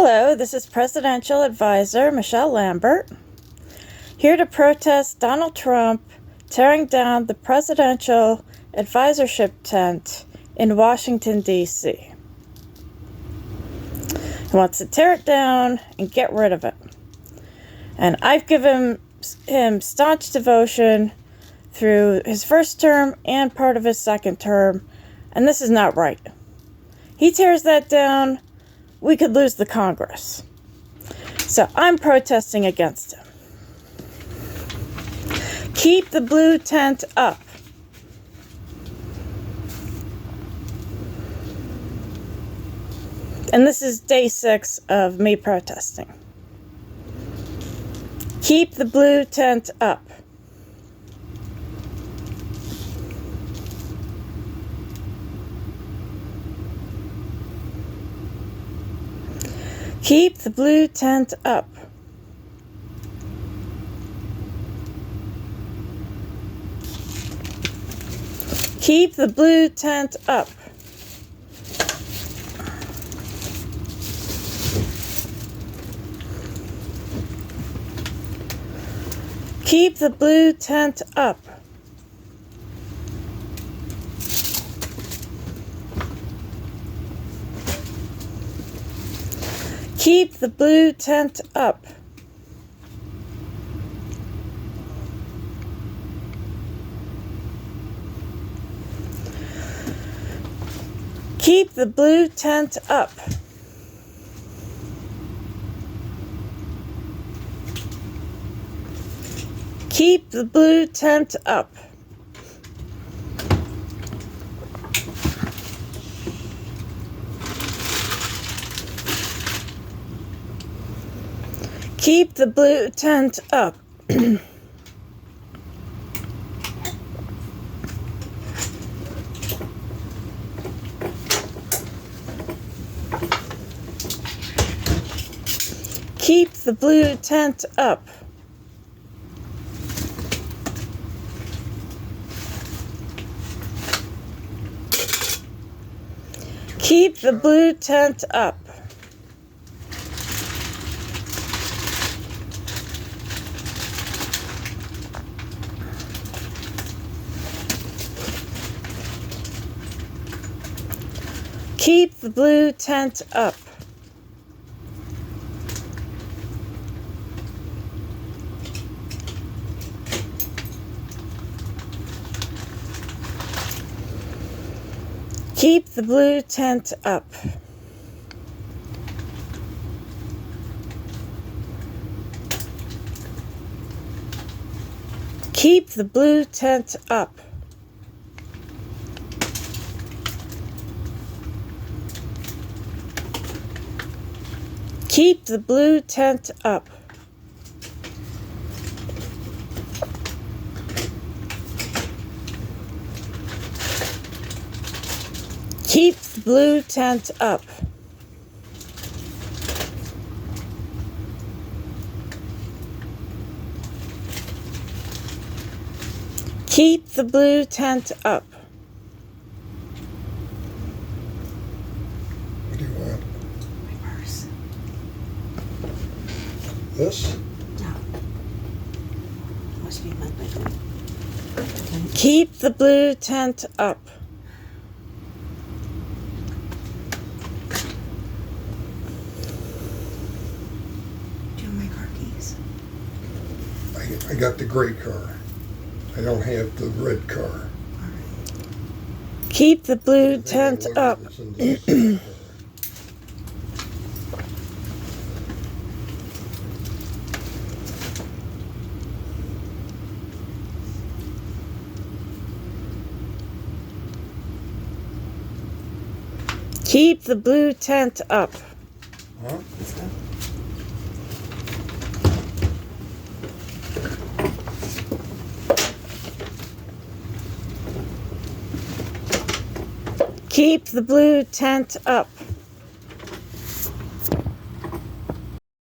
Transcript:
Hello, this is Presidential Advisor Michelle Lambert, here to protest Donald Trump tearing down the Presidential Advisorship tent in Washington, D.C. He wants to tear it down and get rid of it. And I've given him staunch devotion through his first term and part of his second term, and this is not right. He tears that down, we could lose the Congress. So I'm protesting against him. Keep the blue tent up. And this is day 6 of me protesting. Keep the blue tent up. Keep the blue tent up. Keep the blue tent up. Keep the blue tent up. Keep the blue tent up. Keep the blue tent up. Keep the blue tent up. Keep the blue tent up. Keep the blue tent up. Keep the blue tent up. Keep the blue tent up. Keep the blue tent up. Keep the blue tent up. Keep the blue tent up. Keep the blue tent up. Keep the blue tent up. What do you want? Reverse. This? No. Must be my bedroom. Keep the blue tent up. Do you have my car keys? I got the gray car. I don't have the red car. All right. Keep the blue I think I tent loaded up. this into the second car. Keep the blue tent up. Huh? Let's go. Keep the blue tent up.